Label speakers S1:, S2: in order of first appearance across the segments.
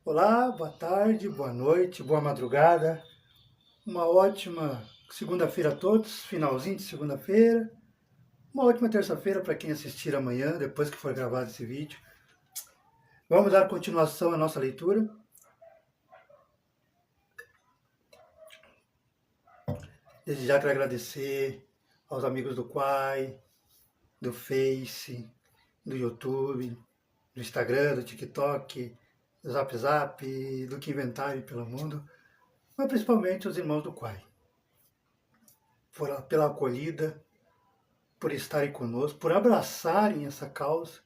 S1: Olá, boa tarde, boa noite, boa madrugada. Uma ótima segunda-feira a todos, finalzinho de segunda-feira. Uma ótima terça-feira para quem assistir amanhã, depois que for gravado esse vídeo. Vamos dar continuação à nossa leitura. Desde já quero agradecer aos amigos do Quai, do Face, do YouTube, do Instagram, do TikTok, do Zap Zap, do que inventarem pelo mundo, mas principalmente os irmãos do Quai, pela acolhida, por estarem conosco, por abraçarem essa causa.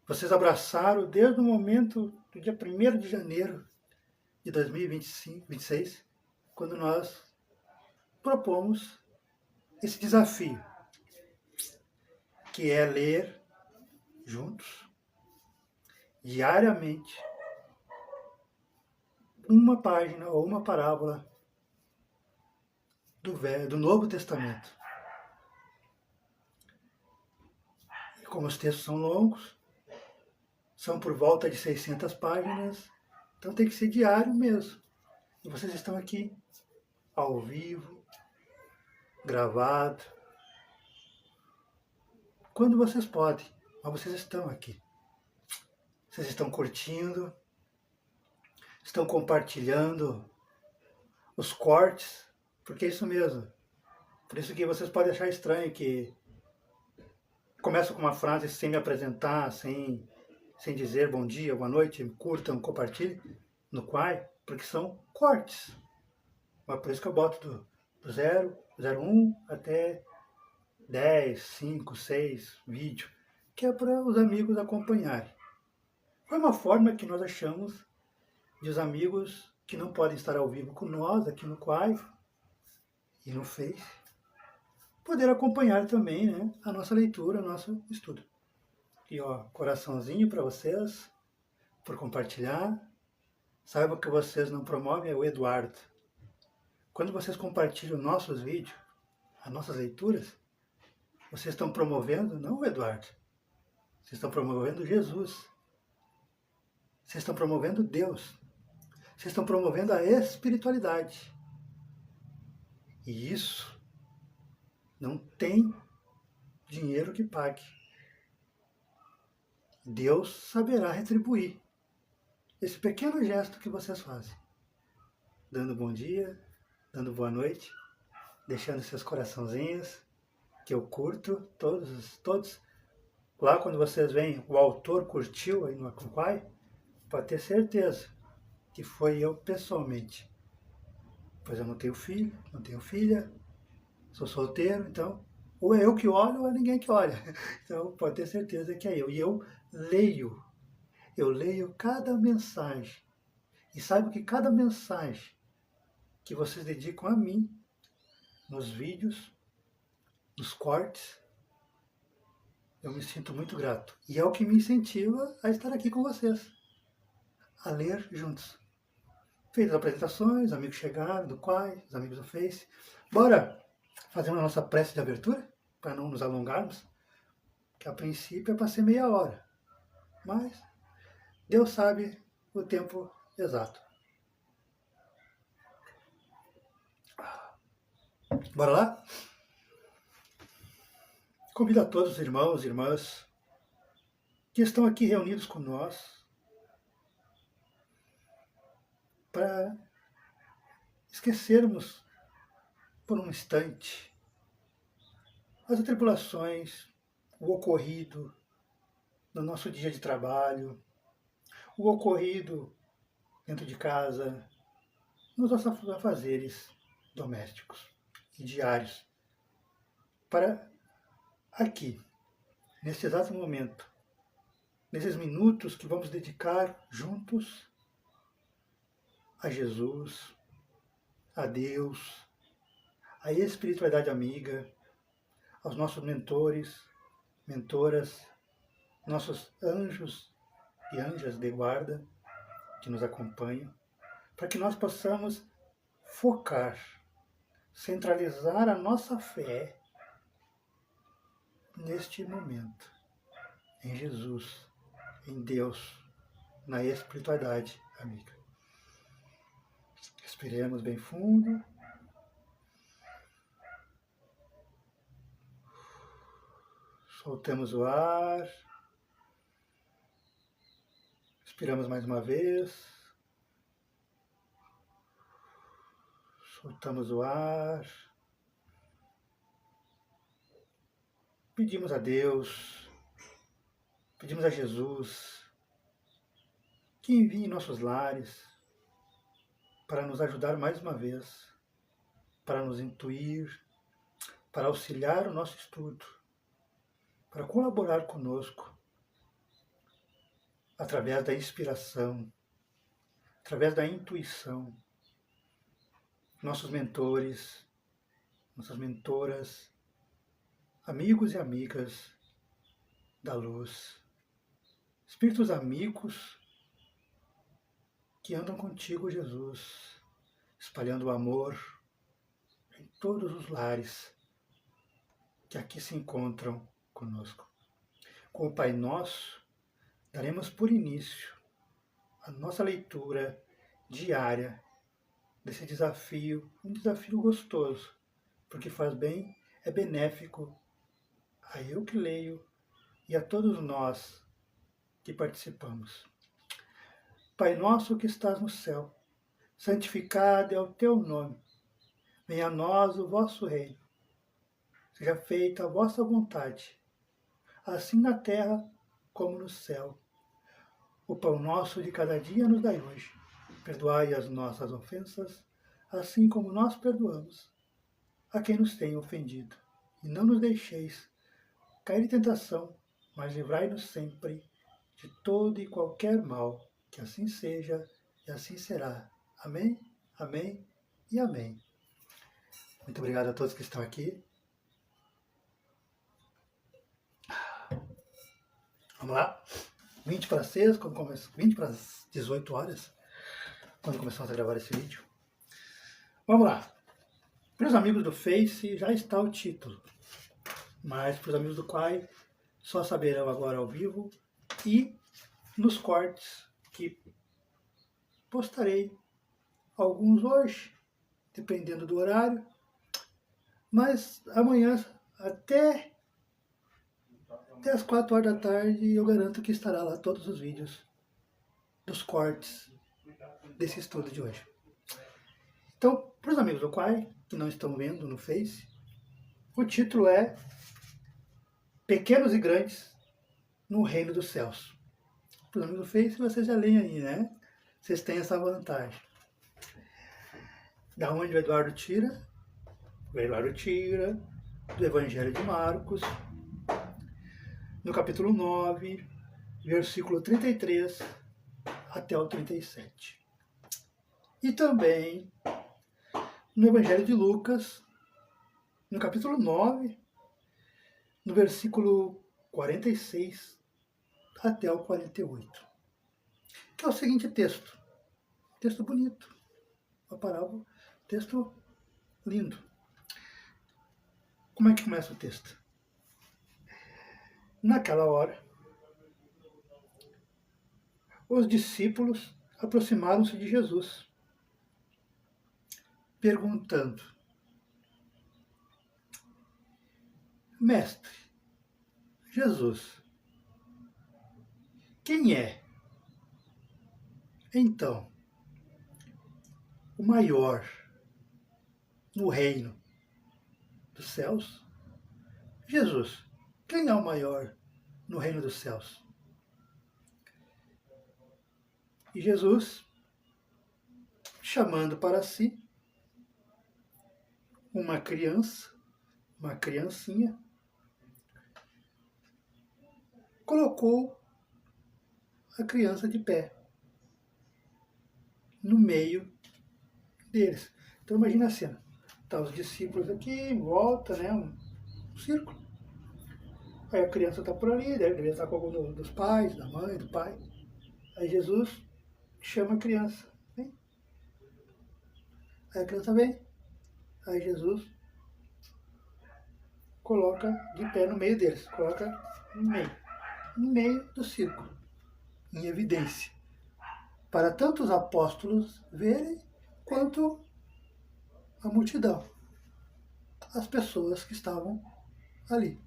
S1: Vocês abraçaram desde o momento do dia 1º de janeiro de 2026, quando nós propomos esse desafio, que é ler juntos, diariamente, uma página ou uma parábola do Novo Testamento. E como os textos são longos, são por volta de 600 páginas, então tem que ser diário mesmo. E vocês estão aqui, ao vivo, gravado, quando vocês podem, mas vocês estão aqui. Vocês estão curtindo, estão compartilhando os cortes, porque é isso mesmo. Por isso que vocês podem achar estranho que começo com uma frase sem me apresentar, sem dizer bom dia, boa noite, curtam, compartilhem no Quai, porque são cortes. Mas por isso que eu boto do 0, 01 até 10, 5, 6 vídeo, que é para os amigos acompanharem. Foi uma forma que nós achamos de os amigos que não podem estar ao vivo com nós aqui no Quai e no Face, poder acompanhar também, né, a nossa leitura, o nosso estudo. E ó, coraçãozinho para vocês, por compartilhar. Saiba que vocês não promovem, é o Eduardo. Quando vocês compartilham nossos vídeos, as nossas leituras, vocês estão promovendo, não o Eduardo, vocês estão promovendo Jesus. Vocês estão promovendo Deus. Vocês estão promovendo a espiritualidade. E isso não tem dinheiro que pague. Deus saberá retribuir esse pequeno gesto que vocês fazem. Dando bom dia, dando boa noite, deixando seus coraçãozinhos, que eu curto, todos. Lá quando vocês veem, o autor curtiu aí no Quai, pode ter certeza que foi eu pessoalmente. Pois eu não tenho filho, não tenho filha, sou solteiro, então ou é eu que olho ou é ninguém que olha. Então pode ter certeza que é eu. E eu leio cada mensagem. E saiba que cada mensagem que vocês dedicam a mim, nos vídeos, nos cortes, eu me sinto muito grato. E é o que me incentiva a estar aqui com vocês, a ler juntos. Feitas as apresentações, amigos chegaram do Quai, os amigos do Face. Bora fazer a nossa prece de abertura, para não nos alongarmos, que a princípio é para ser meia hora. Mas Deus sabe o tempo exato. Bora lá? Convido a todos os irmãos e irmãs que estão aqui reunidos com nós para esquecermos por um instante as atribulações, o ocorrido no nosso dia de trabalho, o ocorrido dentro de casa, nos nossos afazeres domésticos e diários, para aqui, nesse exato momento, nesses minutos que vamos dedicar juntos a Jesus, a Deus, à espiritualidade amiga, aos nossos mentores, mentoras, nossos anjos e anjas de guarda que nos acompanham, para que nós possamos focar, centralizar a nossa fé neste momento, em Jesus, em Deus, na espiritualidade, amiga. Respiremos bem fundo. Soltamos o ar. Respiramos mais uma vez. Soltamos o ar. Pedimos a Deus, pedimos a Jesus que envie em nossos lares para nos ajudar mais uma vez, para nos intuir, para auxiliar o nosso estudo, para colaborar conosco através da inspiração, através da intuição. Nossos mentores, nossas mentoras, amigos e amigas da luz, espíritos amigos que andam contigo, Jesus, espalhando o amor em todos os lares que aqui se encontram conosco. Com o Pai Nosso, daremos por início a nossa leitura diária desse desafio, um desafio gostoso, porque faz bem, é benéfico a eu que leio e a todos nós que participamos. Pai nosso que estás no céu, santificado é o teu nome. Venha a nós o vosso reino. Seja feita a vossa vontade, assim na terra como no céu. O pão nosso de cada dia nos dai hoje. Perdoai as nossas ofensas, assim como nós perdoamos a quem nos tem ofendido. E não nos deixeis cair em tentação, mas livrai-nos sempre de todo e qualquer mal. Que assim seja e assim será. Amém, amém e amém. Muito obrigado a todos que estão aqui. Vamos lá. 20 para 6, 20 para as 18 horas, quando começamos a gravar esse vídeo. Vamos lá. Para os amigos do Face já está o título, mas para os amigos do Quai só saberão agora ao vivo e nos cortes que postarei alguns hoje, dependendo do horário, mas amanhã até as 4 horas da tarde eu garanto que estará lá todos os vídeos dos cortes desse estudo de hoje. Então, para os amigos do Quai, que não estão vendo no Face, o título é Pequenos e Grandes no Reino dos Céus. Para os amigos do Face, vocês já leem aí, né? Vocês têm essa vantagem. Da onde o Eduardo tira? O Eduardo tira do Evangelho de Marcos, no capítulo 9, versículo 33 até o 37. E também no Evangelho de Lucas, no capítulo 9, no versículo 46 até o 48. Que é o seguinte texto. Texto bonito. Uma parábola. Texto lindo. Como é que começa o texto? Naquela hora, os discípulos aproximaram-se de Jesus, perguntando: Mestre, Jesus, quem é, então, o maior no reino dos céus? Jesus, quem é o maior no reino dos céus? E Jesus, chamando para si uma criancinha, colocou a criança de pé no meio deles. Então imagina a cena. Tá os discípulos aqui em volta, né? Um círculo. Aí a criança está por ali, deve estar com algum dos pais, da mãe, do pai. Aí Jesus chama a criança. Vem. Aí a criança vem. Aí Jesus coloca de pé no meio deles. Coloca no meio do círculo. Em evidência. para tanto os apóstolos verem, quanto a multidão, as pessoas que estavam ali.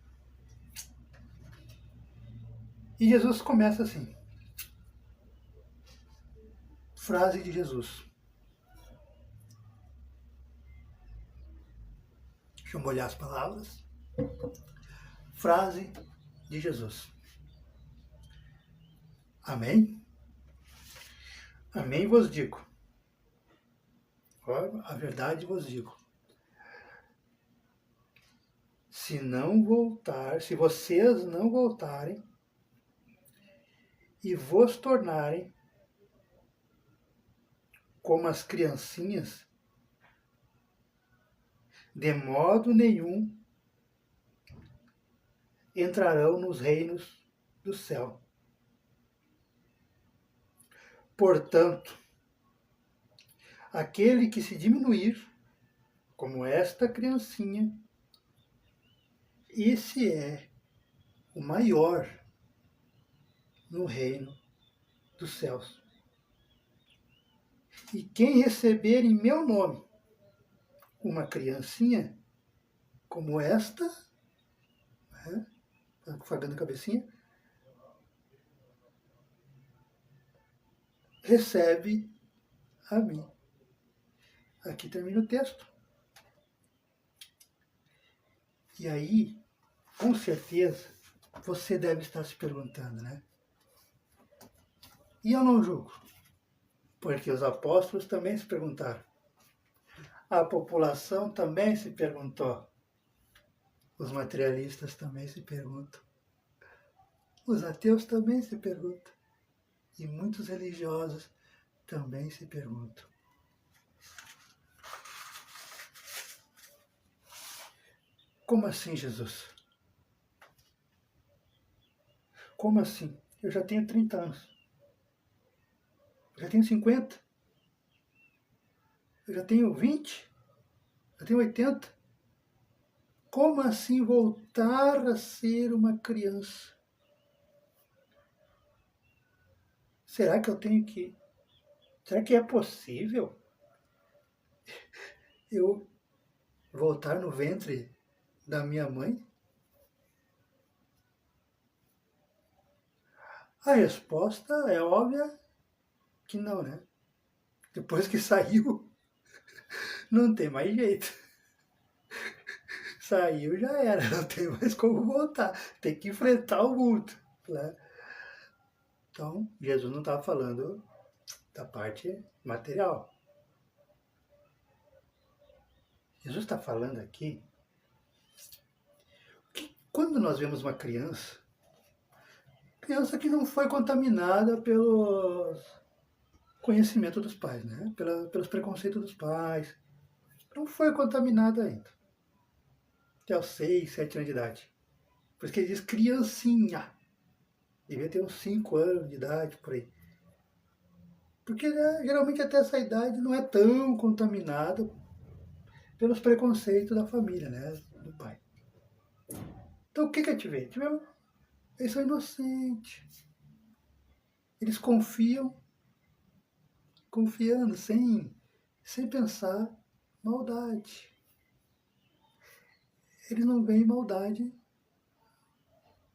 S1: E Jesus começa assim, frase de Jesus. Deixa eu molhar as palavras. Frase de Jesus. Amém? Amém vos digo. A verdade vos digo. Se vocês não voltarem e vos tornarem como as criancinhas, de modo nenhum entrarão nos reinos do céu. Portanto, aquele que se diminuir, como esta criancinha, esse é o maior no reino dos céus. E quem receber em meu nome uma criancinha como esta, né, fagando a cabecinha, recebe a mim. Aqui termina o texto. E aí, com certeza, você deve estar se perguntando, né? E eu não julgo, porque os apóstolos também se perguntaram. A população também se perguntou. Os materialistas também se perguntam. Os ateus também se perguntam. E muitos religiosos também se perguntam. Como assim, Jesus? Como assim? Eu já tenho 30 anos. Eu já tenho 50. Eu já tenho 20. Eu tenho 80. Como assim voltar a ser uma criança? Será que eu tenho que... Será que é possível eu voltar no ventre da minha mãe? A resposta é óbvia que não, né? Depois que saiu, não tem mais jeito. Saiu, já era, não tem mais como voltar. Tem que enfrentar o mundo, né? Então, Jesus não estava falando da parte material. Jesus está falando aqui que quando nós vemos uma criança que não foi contaminada pelos conhecimento dos pais, né? Pelos preconceitos dos pais, não foi contaminada ainda. Até os 6, 7 anos de idade. Por isso que ele diz criancinha. Devia ter uns 5 anos de idade, por aí. Porque né, geralmente até essa idade não é tão contaminada pelos preconceitos da família, né? Do pai. Então o que a gente vê? Eles são inocentes. Eles confiando, sem pensar maldade. Eles não veem maldade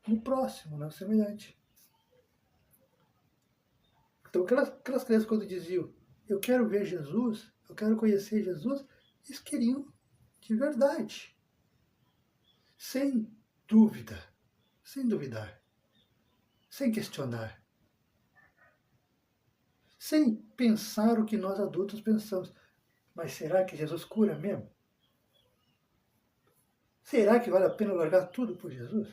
S1: no próximo, no semelhante. Então aquelas crianças quando diziam, eu quero ver Jesus, eu quero conhecer Jesus, eles queriam de verdade. Sem dúvida, sem duvidar, sem questionar, sem pensar o que nós adultos pensamos. Mas será que Jesus cura mesmo? Será que vale a pena largar tudo por Jesus?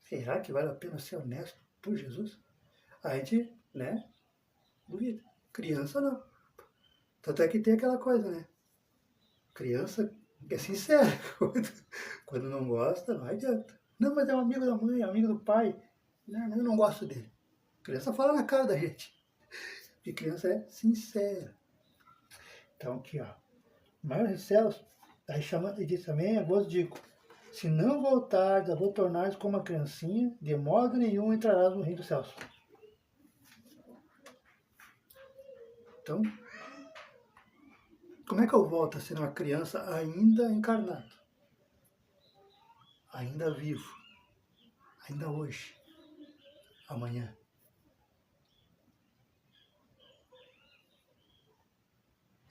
S1: Será que vale a pena ser honesto por Jesus? A gente, né, duvida. Criança não. Tanto é que tem aquela coisa, né? Criança é sincera. Quando não gosta, não adianta. Não, mas é um amigo da mãe, é um amigo do pai. Não, eu não gosto dele. Criança fala na cara da gente. E criança é sincera. Então aqui, ó. Maior dos céus, aí chama e diz também, vos digo, se não voltares a vos tornares como uma criancinha, de modo nenhum entrarás no reino dos céus. Então, como é que eu volto a ser uma criança ainda encarnado? Ainda vivo? Ainda hoje? Amanhã?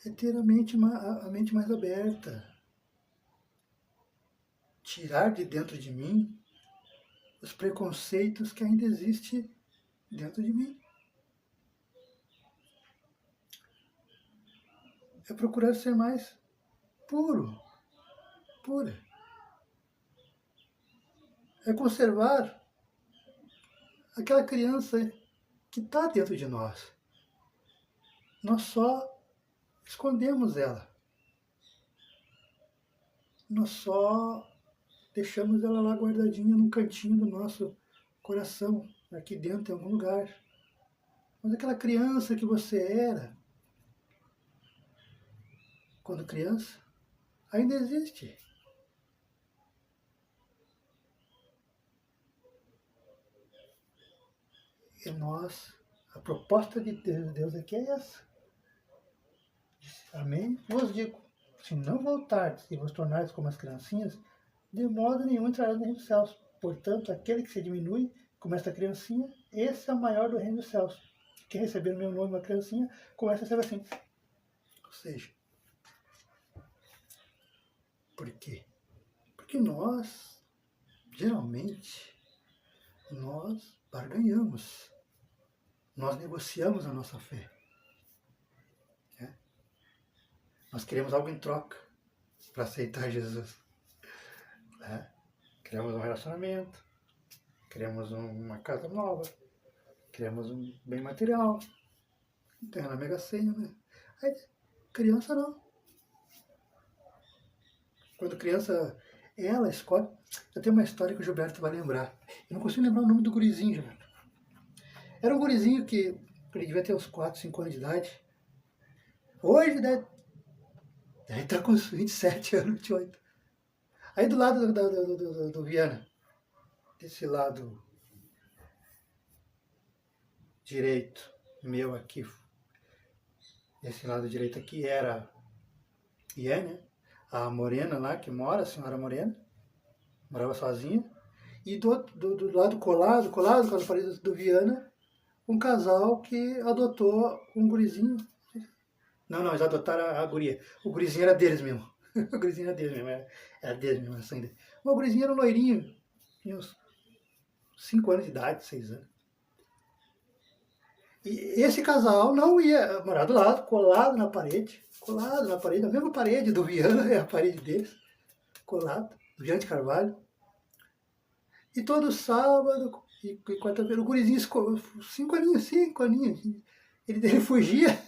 S1: É ter a mente mais aberta. Tirar de dentro de mim os preconceitos que ainda existem dentro de mim. É procurar ser mais pura. É conservar aquela criança que está dentro de nós. Nós só escondemos ela. Nós só deixamos ela lá guardadinha num cantinho do nosso coração, aqui dentro, em algum lugar. Mas aquela criança que você era, quando criança, ainda existe. E nós, a proposta de Deus aqui é essa. Amém? Vos digo, se não voltardes e vos tornares como as criancinhas, de modo nenhum entrarás no reino dos céus. Portanto, aquele que se diminui, como esta criancinha, esse é o maior do reino dos céus. Quem receber o meu nome, uma criancinha, começa a ser assim. Ou seja, por quê? Porque nós, geralmente, nós barganhamos. Nós negociamos a nossa fé. Né? Nós queremos algo em troca para aceitar Jesus. Né? Queremos um relacionamento, queremos uma casa nova, queremos um bem material, ganhar na Mega Sena, né? Aí, criança não. Quando criança, ela escolhe. Eu tenho uma história que o Gilberto vai lembrar. Eu não consigo lembrar o nome do gurizinho, Gilberto. Era um gurizinho que ele devia ter uns 4, 5 anos de idade. Hoje deve estar com uns 27 anos, 28. Aí do lado do Viana, desse lado direito, meu aqui, esse lado direito aqui era, e é, né? A Morena lá que mora, a senhora Morena, morava sozinha. E do lado colado com a parede do Viana, um casal que adotou um gurizinho. Não, eles adotaram a guria. O gurizinho era deles mesmo. O gurizinho era deles mesmo, era deles mesmo, era sangue dele. O gurizinho era um loirinho, tinha uns 5 anos de idade, 6 anos. E esse casal não ia morar do lado, colado na parede, a mesma parede do Viana, é a parede deles, colado, do Viana de Carvalho. E todo sábado e quarta-feira, o gurizinho, 5 aninhos, ele fugia,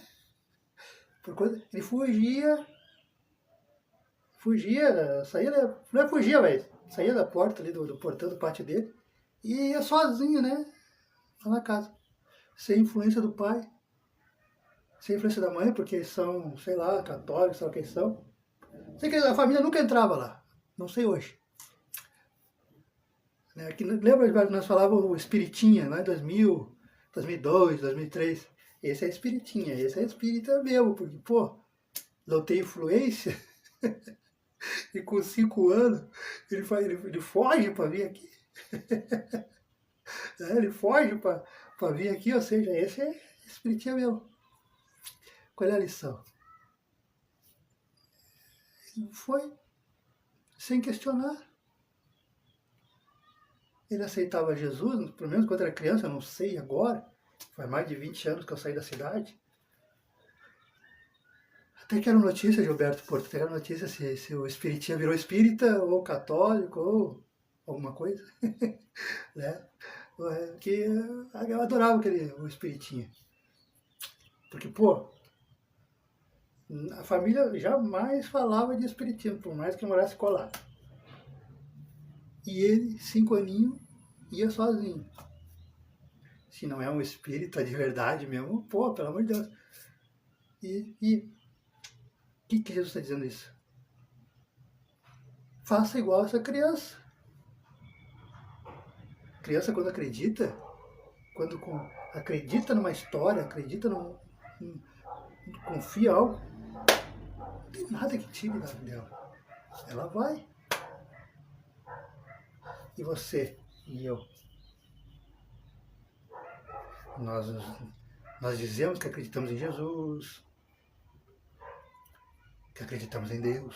S1: ele saía, não é fugia, mas saía da porta ali, do portão do pátio dele, e ia sozinho, né, lá na casa, sem influência do pai, sem influência da mãe, porque eles são, sei lá, católicos, sabe o que eles são. Sei que a família nunca entrava lá, não sei hoje. Lembra que nós falávamos o Espiritinha, lá em 2000, 2002, 2003? Esse é Espiritinha, esse é espírita mesmo, porque, pô, não tem influência. E com 5 anos, ele foge para vir aqui. Ele foge para vir aqui, ou seja, esse é Espiritinha mesmo. Qual é a lição? Ele foi sem questionar. Ele aceitava Jesus, pelo menos quando era criança, eu não sei agora. Faz mais de 20 anos que eu saí da cidade. Até que era notícia, Gilberto Porto, até que era notícia se o espiritinha virou espírita, ou católico, ou alguma coisa. Né? Que eu adorava o espiritinha. Porque, pô, a família jamais falava de espiritismo, por mais que morasse colado. E ele, 5 aninhos, ia sozinho. Se não é um espírita de verdade mesmo, pô, pelo amor de Deus. E o que Jesus está dizendo isso? Faça igual essa criança. Criança quando acredita numa história, acredita confia algo, não tem nada que tire dela. Ela vai. E você e eu? Nós dizemos que acreditamos em Jesus, que acreditamos em Deus.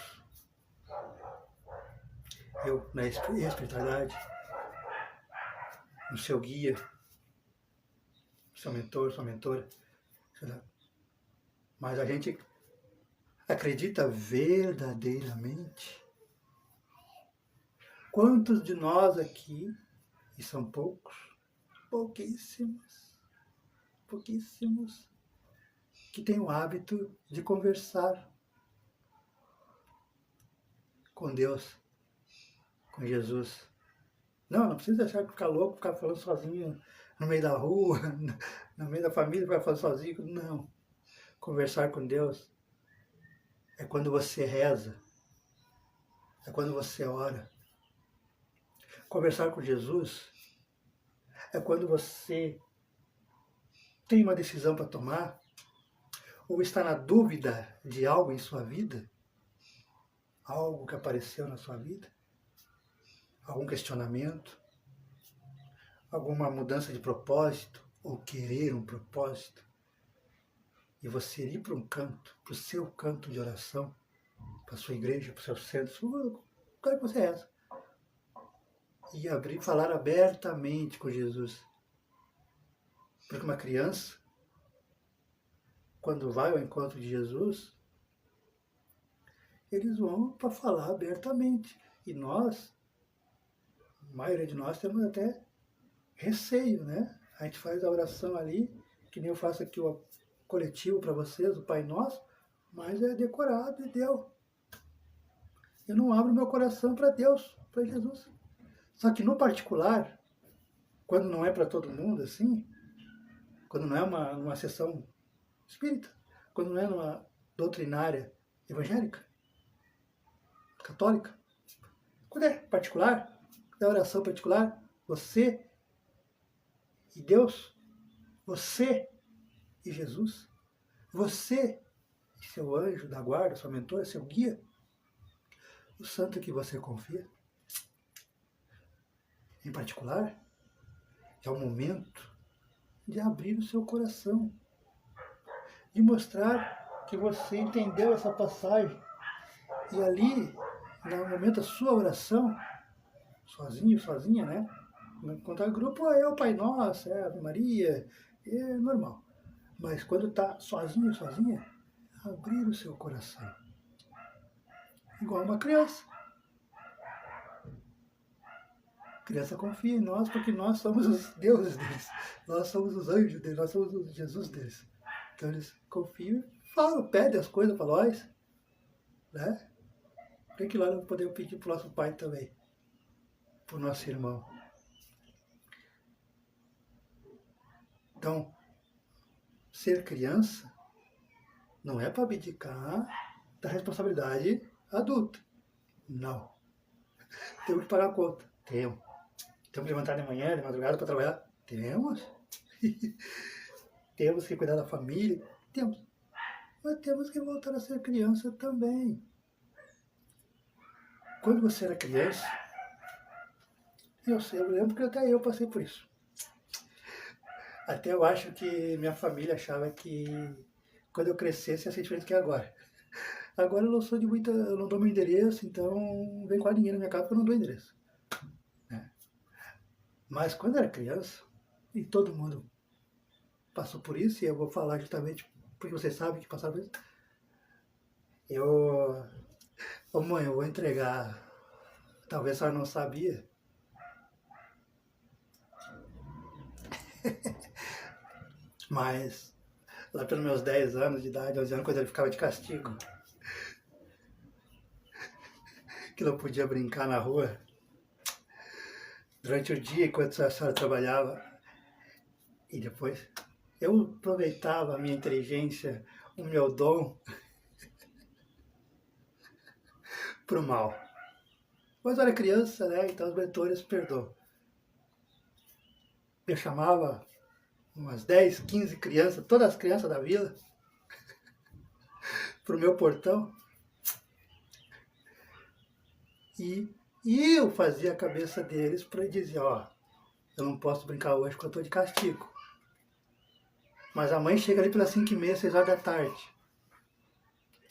S1: Eu na espiritualidade, no seu guia, seu mentor, sua mentora. Mas a gente acredita verdadeiramente? Quantos de nós aqui, e são poucos, pouquíssimos, que têm o hábito de conversar com Deus, com Jesus? Não precisa achar que ficar louco, ficar falando sozinho no meio da rua, no meio da família, vai falar sozinho. Não. Conversar com Deus é quando você reza, é quando você ora. Conversar com Jesus é quando você tem uma decisão para tomar ou está na dúvida de algo em sua vida, algo que apareceu na sua vida, algum questionamento, alguma mudança de propósito ou querer um propósito, e você ir para um canto, para o seu canto de oração, para a sua igreja, para o seu centro, qual que você reza, e falar abertamente com Jesus. Porque uma criança, quando vai ao encontro de Jesus, eles vão para falar abertamente. E nós, a maioria de nós, temos até receio, né? A gente faz a oração ali, que nem eu faço aqui o coletivo para vocês, o Pai Nosso, mas é decorado e deu. Eu não abro meu coração para Deus, para Jesus. Só que no particular, quando não é para todo mundo assim, quando não é uma sessão espírita, quando não é numa doutrinária evangélica, católica, quando é particular, quando é oração particular, você e Deus, você e Jesus, você e seu anjo da guarda, sua mentora, seu guia, o santo que você confia, em particular, é o momento de abrir o seu coração, de mostrar que você entendeu essa passagem. E ali, no momento da sua oração, sozinho, sozinha, né? Quando é grupo, é o Pai Nosso, é a Ave Maria, é normal. Mas quando está sozinho, sozinha, abrir o seu coração. Igual uma criança. A criança confia em nós porque nós somos os deuses deles. Nós somos os anjos deles, nós somos os Jesus deles. Então eles confiam e falam, pedem as coisas para nós. Né? Por que lá não podemos pedir para o nosso pai também? Para o nosso irmão. Então, ser criança não é para abdicar da responsabilidade adulta. Não. Temos que pagar a conta. Temos. Temos que levantar de manhã, de madrugada para trabalhar. Temos. Temos que cuidar da família. Temos. Mas temos que voltar a ser criança também. Quando você era criança, eu lembro que até eu passei por isso. Até eu acho que minha família achava que quando eu crescesse ia ser diferente do que agora. Agora eu não sou de muita. Eu não dou meu endereço, então não vem quase ninguém na minha casa porque eu não dou endereço. Né? Mas quando eu era criança, e todo mundo passou por isso, e eu vou falar justamente porque vocês sabem que passaram por isso. Ô mãe, eu vou entregar. Talvez a senhora não sabia. Mas lá pelos meus 10 anos de idade, 11 anos, quando ele ficava de castigo, que não podia brincar na rua, durante o dia, enquanto a senhora trabalhava, e depois, eu aproveitava a minha inteligência, o meu dom, para o mal. Mas eu era criança, né? Então os mentores perdoam. Eu chamava umas 10, 15 crianças, todas as crianças da vila, pro meu portão. E eu fazia a cabeça deles para dizer, ó, eu não posso brincar hoje porque eu estou de castigo. Mas a mãe chega ali pelas 5h30, 6 horas da tarde.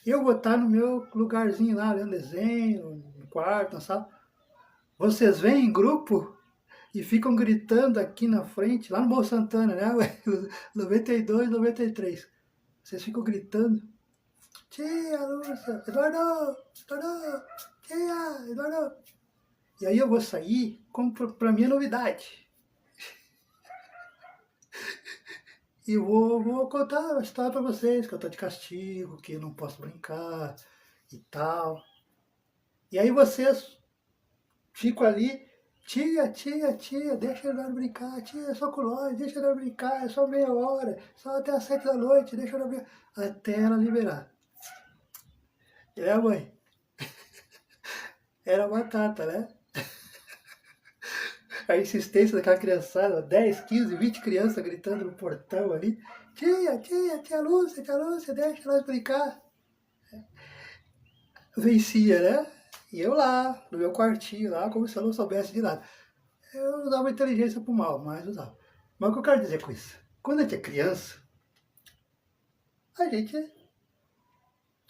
S1: Eu vou estar no meu lugarzinho lá, lendo desenho, no quarto, na sala. Vocês vêm em grupo e ficam gritando aqui na frente, lá no Morro Santana, né? 92, 93. Vocês ficam gritando. Tia, Lúcia, Eduardo, tia, Eduardo. E aí eu vou sair, como para mim é novidade. E vou contar a história para vocês, que eu estou de castigo, que eu não posso brincar e tal. E aí vocês ficam ali, tia, deixa ele brincar, tia, é só com nós, deixa ele brincar, é só meia hora, só até as 7 da noite, deixa ela brincar, até ela liberar. É, mãe? Era batata, né? A insistência daquela criançada, 10, 15, 20 crianças gritando no portão ali. Tia Lúcia, deixa nós brincar. Vencia, né? E eu lá, no meu quartinho lá, como se eu não soubesse de nada. Eu usava inteligência pro mal, mas usava. Mas o que eu quero dizer com isso? Quando a gente é criança, a gente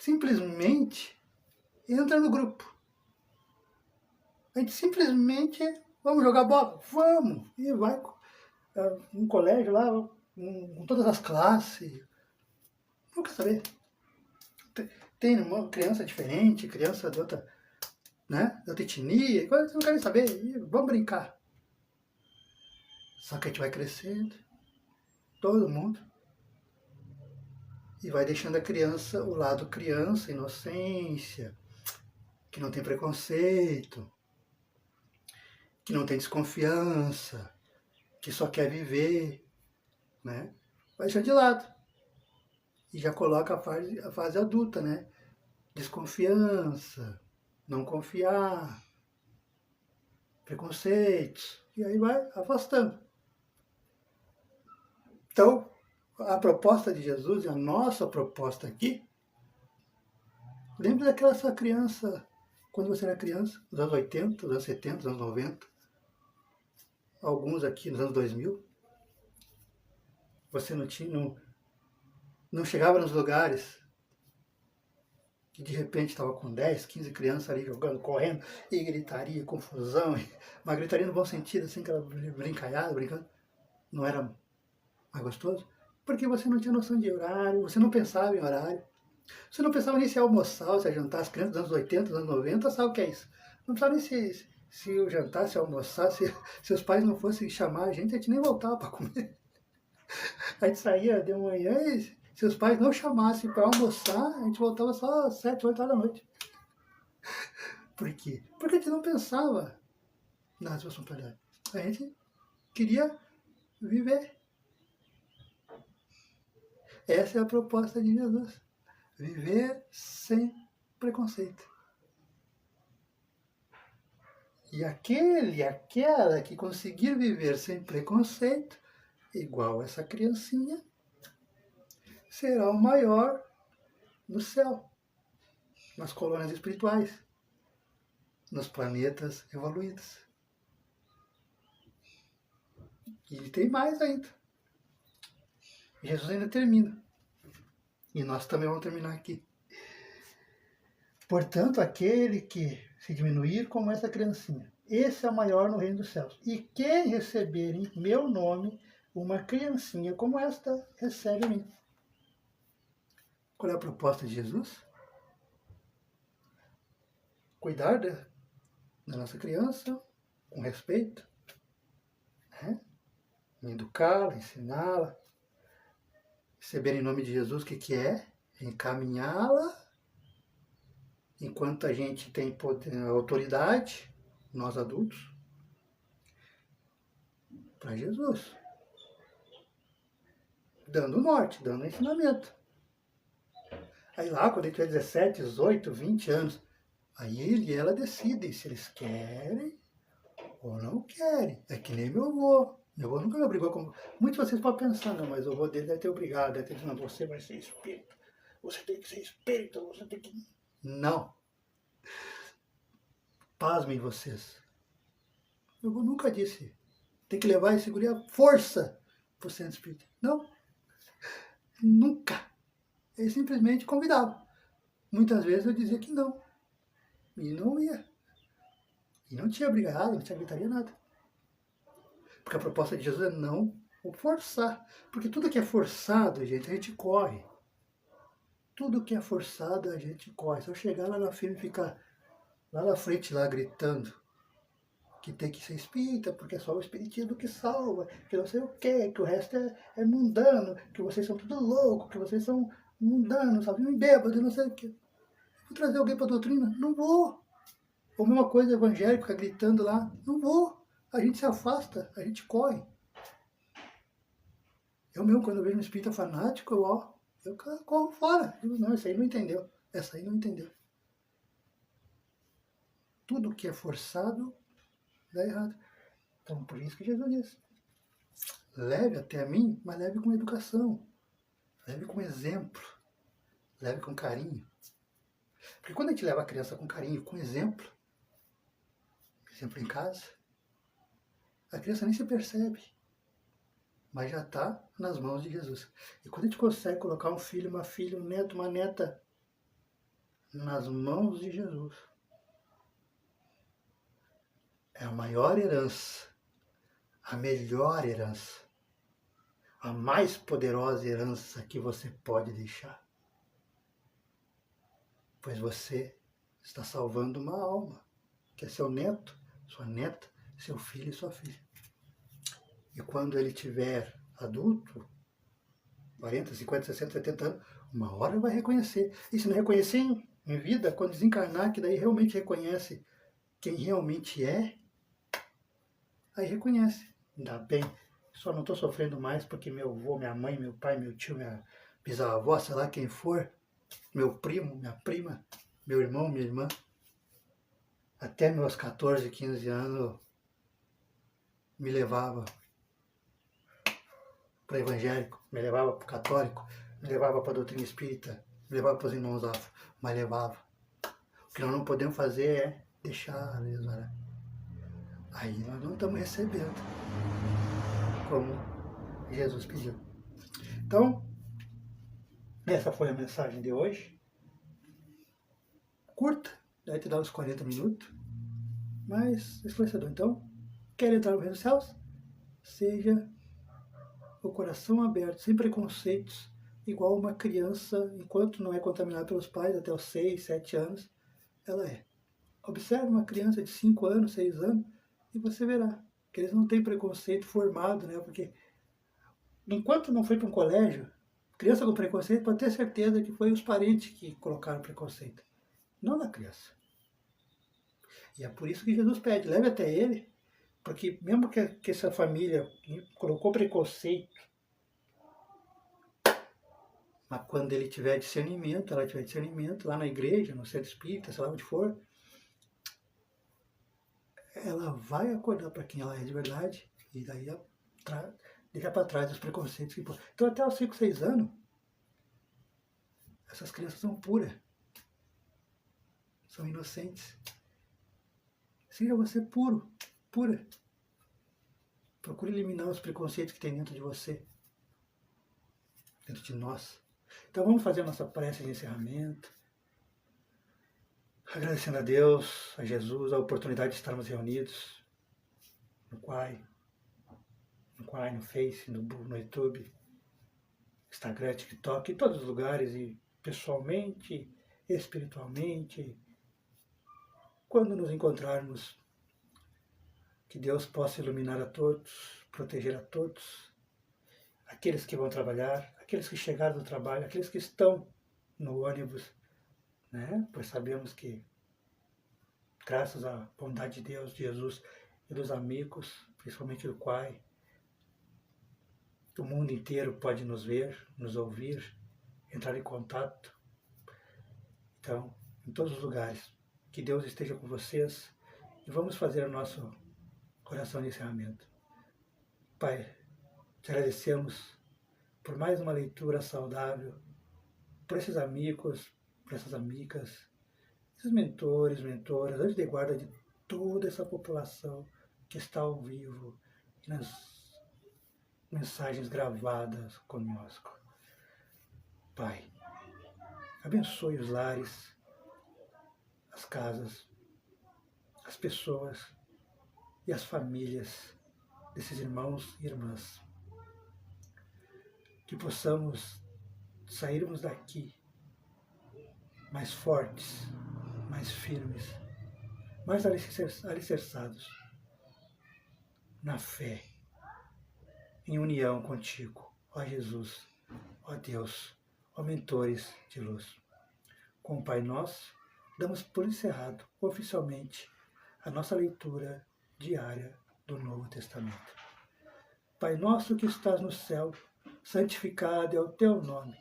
S1: simplesmente entra no grupo. A gente simplesmente, vamos jogar bola? Vamos! E vai um colégio lá, com todas as classes. Não quer saber. Tem uma criança diferente, criança de outra, né, de outra etnia, você não quer nem saber, vamos brincar. Só que a gente vai crescendo, todo mundo, e vai deixando a criança, o lado criança, inocência, que não tem preconceito, que não tem desconfiança, que só quer viver, né? Vai deixar de lado. E já coloca a fase adulta, né? Desconfiança, não confiar, preconceitos, e aí vai afastando. Então, a proposta de Jesus, a nossa proposta aqui, lembra daquela sua criança, quando você era criança, nos anos 80, nos anos 70, nos anos 90, alguns aqui nos anos 2000, você não chegava nos lugares que de repente estava com 10, 15 crianças ali jogando, correndo, e gritaria, confusão, uma gritaria no bom sentido, assim, aquela brincalhada, brincando, não era mais gostoso? Porque você não tinha noção de horário, você não pensava em horário, você não pensava nem se ia almoçar ou se ia jantar. As crianças dos anos 80, dos anos 90, sabe o que é isso? Não precisava nem se eu jantar, se eu almoçar, se os pais não fossem chamar a gente nem voltava para comer. A gente saía de manhã e se os pais não chamassem para almoçar, a gente voltava só às 7, 8 horas da noite. Por quê? Porque a gente não pensava na responsabilidade. A gente queria viver. Essa é a proposta de Jesus. Viver sem preconceito. E aquela que conseguir viver sem preconceito, igual essa criancinha, será o maior no céu, nas colônias espirituais, nos planetas evoluídos. E tem mais ainda. Jesus ainda termina. E nós também vamos terminar aqui. Portanto, aquele que se diminuir como essa criancinha, esse é o maior no reino dos céus. E quem receber em meu nome uma criancinha como esta, recebe a mim. Qual é a proposta de Jesus? Cuidar da nossa criança com respeito, né? Educá-la, ensiná-la, receber em nome de Jesus o que é? Encaminhá-la, enquanto a gente tem autoridade, nós adultos, para Jesus. Dando norte, dando ensinamento. Aí lá, quando ele tiver 17, 18, 20 anos, aí ele e ela decidem se eles querem ou não querem. É que nem meu avô. Meu avô nunca me obrigou. Muitos de vocês podem pensar, não, mas o avô dele deve ter obrigado, deve ter dito, não, você vai ser espírito. você tem que ser espírita, você tem que... Não. Pasmem vocês. Eu nunca disse, tem que levar e segurar a força para o centro espírita. Não. Nunca. Ele simplesmente convidava. Muitas vezes eu dizia que não. E não ia. E não tinha brigado, não tinha gritaria, nada. Porque a proposta de Jesus é não forçar. Porque tudo que é forçado, gente, a gente corre. Tudo que é forçado, a gente corre. Se eu chegar lá na firma e ficar lá na frente, lá gritando que tem que ser espírita, porque é só o espiritismo que salva, que não sei o quê, que o resto é mundano, que vocês são tudo louco, que vocês são mundanos, sabe, um bêbado, não sei o quê. Vou trazer alguém para a doutrina? Não vou. Ou mesma coisa evangélica gritando lá, não vou. A gente se afasta, a gente corre. Eu mesmo, quando eu vejo um espírita fanático, eu corro fora. Eu digo, não, esse aí não entendeu. Essa aí não entendeu. Tudo que é forçado dá errado. Então, por isso que Jesus disse, leve até a mim, mas leve com educação. Leve com exemplo. Leve com carinho. Porque quando a gente leva a criança com carinho, com exemplo em casa, a criança nem se percebe, mas já está nas mãos de Jesus. E quando a gente consegue colocar um filho, uma filha, um neto, uma neta nas mãos de Jesus, é a maior herança, a melhor herança, a mais poderosa herança que você pode deixar. Pois você está salvando uma alma, que é seu neto, sua neta, seu filho e sua filha. E quando ele tiver adulto, 40, 50, 60, 70 anos, uma hora vai reconhecer. E se não reconhecer em vida, quando desencarnar, que daí realmente reconhece quem realmente é, aí reconhece. Ainda bem, só não estou sofrendo mais porque meu avô, minha mãe, meu pai, meu tio, minha bisavó, sei lá quem for, meu primo, minha prima, meu irmão, minha irmã, até meus 14, 15 anos, me levava para evangélico, me levava para católico, me levava para doutrina espírita, me levava para os irmãos afro, mas levava. O que nós não podemos fazer é deixar a Deus, né? Aí nós não estamos recebendo como Jesus pediu. Então, essa foi a mensagem de hoje. Curta, deve te dar uns 40 minutos, mas esclarecedor. Então, quer entrar no reino dos céus? Seja o coração aberto, sem preconceitos, igual uma criança, enquanto não é contaminada pelos pais, até os 6, 7 anos, ela é. Observe uma criança de 5 anos, 6 anos, e você verá que eles não têm preconceito formado, né? Porque enquanto não foi para um colégio, criança com preconceito pode ter certeza que foi os parentes que colocaram preconceito, não na criança. E é por isso que Jesus pede, leve até ele, porque mesmo que essa família colocou preconceito, mas quando ele tiver discernimento, ela tiver discernimento, lá na igreja, no centro espírita, sei lá onde for, ela vai acordar para quem ela é de verdade, e daí deixar para trás os preconceitos. Então até os 5, 6 anos, essas crianças são puras, são inocentes. Seja você puro, pura. Procure eliminar os preconceitos que tem dentro de você, dentro de nós. Então vamos fazer a nossa prece de encerramento, agradecendo a Deus, a Jesus, a oportunidade de estarmos reunidos no Quai, no Face, no YouTube, Instagram, TikTok, em todos os lugares, e pessoalmente, espiritualmente. Quando nos encontrarmos, que Deus possa iluminar a todos, proteger a todos, aqueles que vão trabalhar, aqueles que chegaram do trabalho, aqueles que estão no ônibus, né? Pois sabemos que, graças à bondade de Deus, de Jesus e dos amigos, principalmente do Quai, o mundo inteiro pode nos ver, nos ouvir, entrar em contato. Então, em todos os lugares, que Deus esteja com vocês e vamos fazer o nosso oração de encerramento. Pai, te agradecemos por mais uma leitura saudável por esses amigos, por essas amigas, esses mentores, mentoras, anjos de guarda de toda essa população que está ao vivo e nas mensagens gravadas conosco. Pai, abençoe os lares, as casas, as pessoas e as famílias desses irmãos e irmãs. Que possamos sairmos daqui mais fortes, mais firmes, mais alicerçados na fé, em união contigo, ó Jesus, ó Deus, ó mentores de luz. Com o Pai Nosso, damos por encerrado oficialmente a nossa leitura diária do Novo Testamento. Pai nosso que estás no céu, santificado é o teu nome.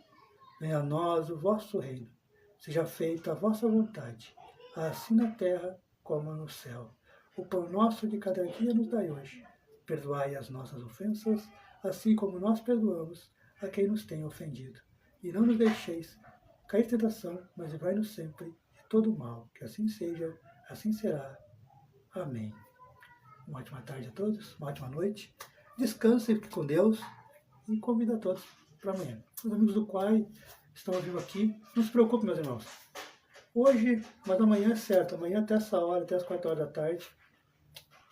S1: Venha a nós o vosso reino. Seja feita a vossa vontade, assim na terra como no céu. O pão nosso de cada dia nos dai hoje. Perdoai as nossas ofensas, assim como nós perdoamos a quem nos tem ofendido. E não nos deixeis cair em tentação, mas livrai-nos sempre de todo o mal. Que assim seja, assim será. Amém. Uma ótima tarde a todos, uma ótima noite. Descansem, fiquem com Deus e convido a todos para amanhã. Os amigos do Quai estão ao vivo aqui. Não se preocupem, meus irmãos. Hoje, mas amanhã é certo, amanhã até essa hora, até as 4 horas da tarde,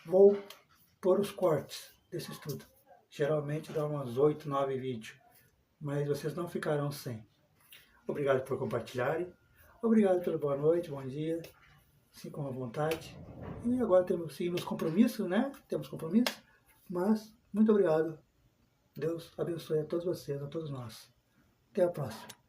S1: vou pôr os cortes desse estudo. Geralmente dá umas 8, 9 vídeos, mas vocês não ficarão sem. Obrigado por compartilharem, obrigado pela boa noite, bom dia, sintam à vontade. E agora temos sim os compromissos, né? Temos compromisso, mas muito obrigado. Deus abençoe a todos vocês, a todos nós. Até a próxima.